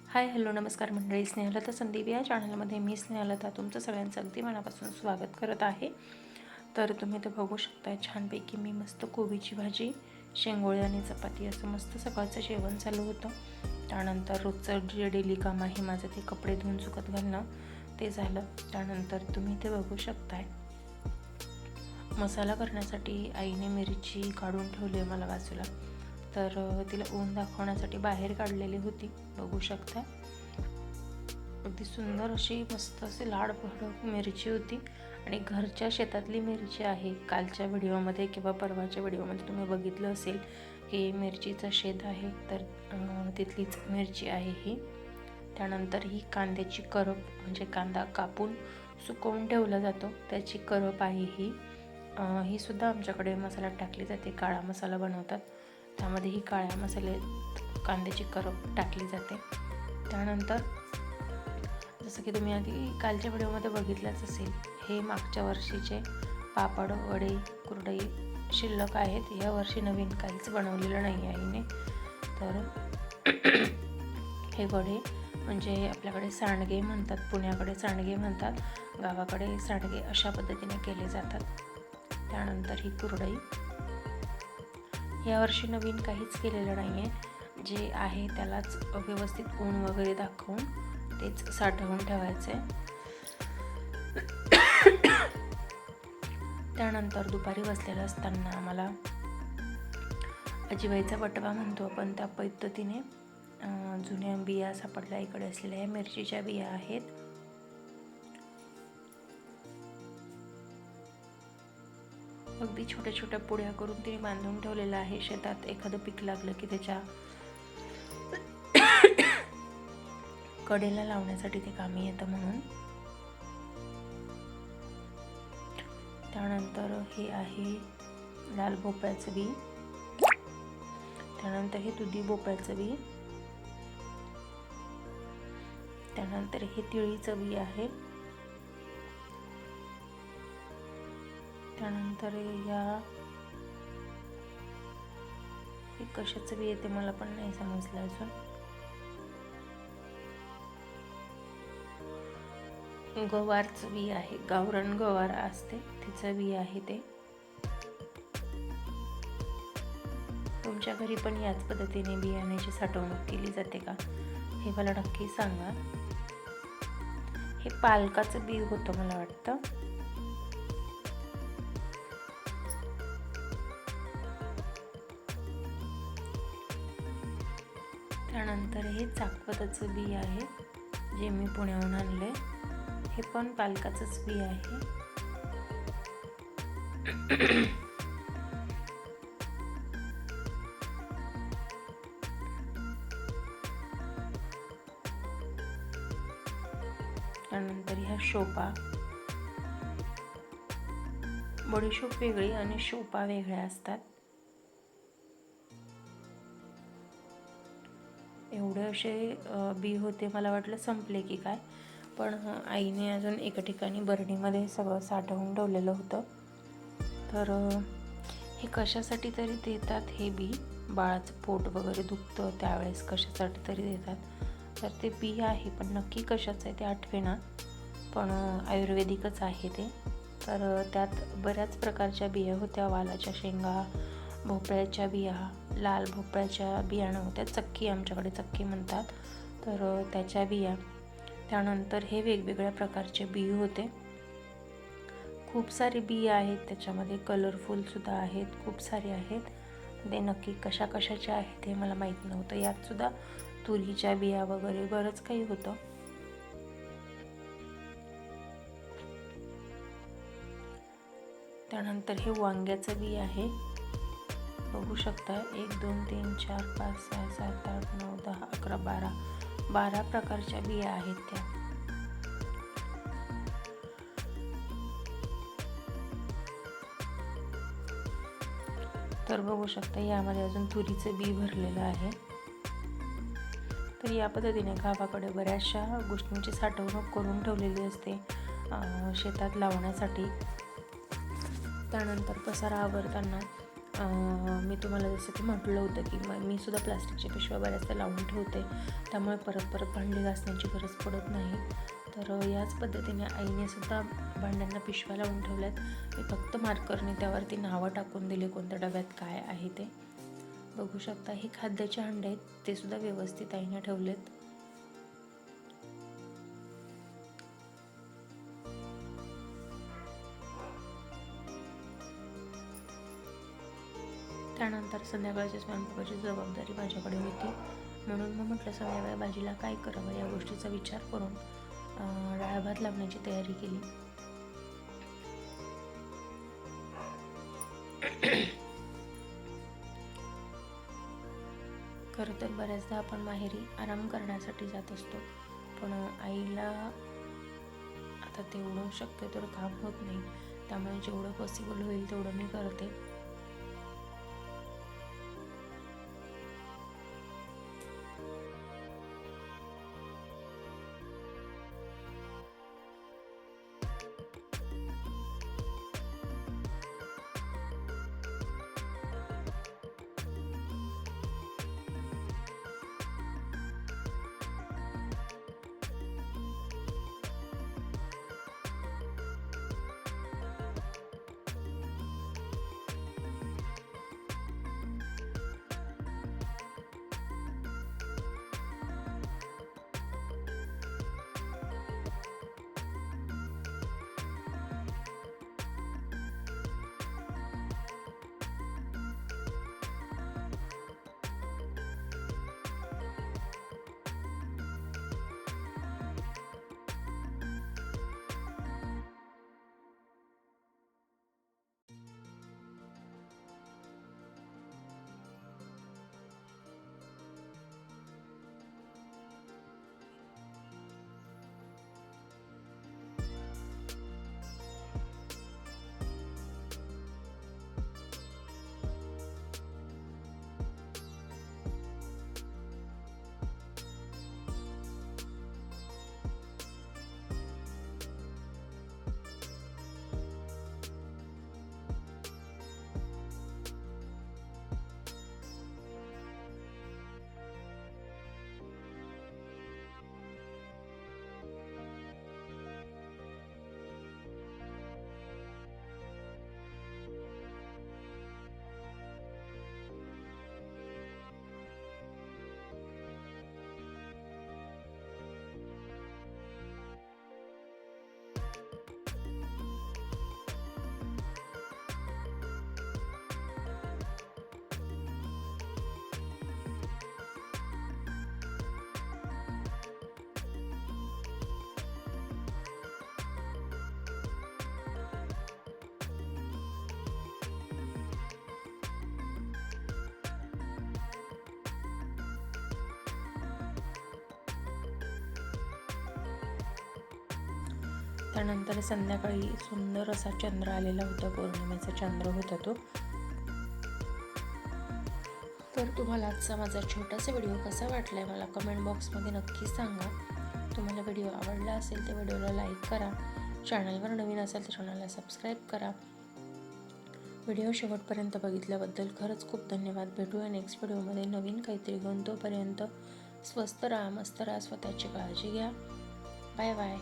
Hi hello नमस्कार मंडळी, स्नेहलता संदीप या चॅनलमध्ये मी स्नेहलता तुमचं सगळ्यांचं अगदी मनापासून स्वागत करत आहे. तर तुम्ही ते बघू शकताय छानपैकी मी मस्त कोबीची भाजी, शेंगोळे आणि चपाती असं मस्त सकाळचं जेवण चालू होतं. त्यानंतर रोजचं जे डेली काम आहे माझं ते कपडे धुवून सुकत घालणं ते झालं. त्यानंतर तुम्ही ते बघू शकताय मसाला करण्यासाठी आईने मिरची काढून ठेवली आहे मला बाजूला. तर तिला ऊन दाखवण्यासाठी बाहेर काढलेली होती, बघू शकता. अगदी सुंदर अशी मस्त अशी लाड भडक मिरची होती आणि घरच्या शेतातली मिरची आहे. कालच्या व्हिडिओमध्ये किंवा परवाच्या व्हिडिओमध्ये तुम्ही बघितलं असेल की मिरचीचं शेत आहे, तर तिथलीच मिरची आहे ही. त्यानंतर ही कांद्याची करप म्हणजे कांदा कापून सुकवून ठेवला जातो त्याची करप आहे ही. ही सुद्धा आमच्याकडे मसाल्यात टाकली जाते, काळा मसाला बनवतात त्यामध्ये ही काळ्या मसाल्यात कांद्याची करप टाकली जाते. त्यानंतर जसं की तुम्ही आधी कालच्या व्हिडिओमध्ये बघितलंच असेल, हे मागच्या वर्षीचे पापड वडे कुरडई शिल्लक आहेत. या वर्षी नवीन काहीच बनवलेलं नाही आहे आईने. तर हे वडे म्हणजे आपल्याकडे सांडगे म्हणतात, पुण्याकडे सांडगे म्हणतात, गावाकडे सांडगे अशा पद्धतीने केले जातात. त्यानंतर ही कुरडई, यावर्षी नवीन काहीच केलेलं नाही आहे, जे आहे त्यालाच व्यवस्थित ऊन वगैरे दाखवून तेच साठवून ठेवायचं आहे. त्यानंतर दुपारी बसलेलं असताना आम्हाला अजिबाईचा बटवा म्हणतो आपण, त्या पद्धतीने जुन्या बिया सापडल्या इकडे असलेल्या या मिरचीच्या बिया आहेत. अगदी छोट्या छोट्या पुड्या करून तिने बांधून ठेवलेलं आहे. शेतात एखादं पीक लागलं की त्याच्या कडेला लावण्यासाठी ते कामी येतं म्हणून. त्यानंतर हे आहे लाल भोपळ्याचं बी, त्यानंतर हे दुधी भोपळ्याचं बी, त्यानंतर हे तिळीचं बी आहे, त्यानंतर हे कशाचं बी येते मला पण नाही समजलं अजून. गवारचं बी आहे, गावरान गवार असते तिचं बी आहे ते. तुमच्या घरी पण याच पद्धतीने बियाण्याची साठवणूक केली जाते का हे मला नक्की सांगा. हे पालकाचं बी होतं मला वाटतं. त्यानंतर हे चाकवताचं बी आहे जे मी पुण्याहून आणले, हे पण पालकाचंच बी आहे. त्यानंतर ह्या शोपा, बडीशोप वेगळी आणि शोपा वेगळ्या असतात. एवढे असे बी होते, मला वाटलं संपले की काय, पण आईने अजून एका ठिकाणी बरणीमध्ये सगळं साठवून ठेवलेलं होतं. तर हे कशासाठी तरी देतात हे बी, बाळाचं पोट वगैरे दुखतं त्यावेळेस कशासाठी तरी देतात. तर ते बी आहे पण नक्की कशाचं आहे ते आठवेना, पण आयुर्वेदिकच आहे ते. तर त्यात बऱ्याच प्रकारच्या बिया होत्या, वालाच्या शेंगा, भोपळ्याच्या बिया, लाल भोपळ्याच्या बिया नव्हत्या, चक्की आमच्याकडे चक्की म्हणतात, तर त्याच्या बिया. त्यानंतर हे वेगवेगळ्या प्रकारचे बी होते, खूप सारे बी आहेत त्याच्यामध्ये, कलरफुलसुद्धा आहेत, खूप सारे आहेत. ते नक्की कशा कशाचे आहेत हे मला माहीत नव्हतं. यात सुद्धा तुरीच्या बिया वगैरे बरंच काही होतं. त्यानंतर हे वांग्याचं बी आहे, बघू शकता. 1 2 3 4 5 6 7 8 9 10 11 12 प्रकारच्या बिया आहेत त्या. तर बघू शकता यामध्ये अजून तुरीचं बी भरलेलं आहे. तर या पद्धतीने गावाकडे बऱ्याचशा गोष्टींची साठवणूक करून ठेवलेली असते शेतात लावण्यासाठी. त्यानंतर पसारा आवरताना मी तुम्हाला जसं की म्हटलं होतं की मी सुद्धा प्लास्टिकच्या पिशव्या बऱ्याचदा लावून ठेवते, त्यामुळे परत परत भांडी घासण्याची गरज पडत नाही. तर याच पद्धतीने आईने सुद्धा भांड्यांना पिशव्या लावून ठेवल्यात. मी फक्त मार्करने त्यावरती नावं टाकून दिले कोणत्या डब्यात काय आहे ते. बघू शकता हे खाद्याचे हांडे आहेत, ते सुद्धा व्यवस्थित आईने ठेवलेत. त्यानंतर संध्याकाळच्या स्वयंपाकाची जबाबदारी माझ्याकडे होती, म्हणून मग म्हटलं संध्याकाळी भाजीला काय करावं या गोष्टीचा विचार करून डाळ भात लावण्याची तयारी केली. खरं तर बऱ्याचदा आपण माहेरी आराम करण्यासाठी जात असतो, पण आईला आता तेवढं शक्य तर काम होत नाही, त्यामुळे जेवढं पॉसिबल होईल तेवढं मी करते. त्यानंतर संध्याकाळी सुंदर असा चंद्र आलेला होता, पौर्णिमेचा चंद्र होता तो. तर तुम्हाला आजचा माझा छोटासा व्हिडिओ कसा वाटला आहे मला कमेंट बॉक्समध्ये नक्की सांगा. तुम्हाला व्हिडिओ आवडला असेल तर व्हिडिओला लाईक करा, चॅनलवर नवीन असेल तर चॅनलला सबस्क्राईब करा. व्हिडिओ शेवटपर्यंत बघितल्याबद्दल खरंच खूप धन्यवाद. भेटूया नेक्स्ट व्हिडिओमध्ये नवीन काहीतरी घेऊन. तोपर्यंत स्वस्त राहा, मस्त राहा, स्वतःची काळजी घ्या. Bye bye.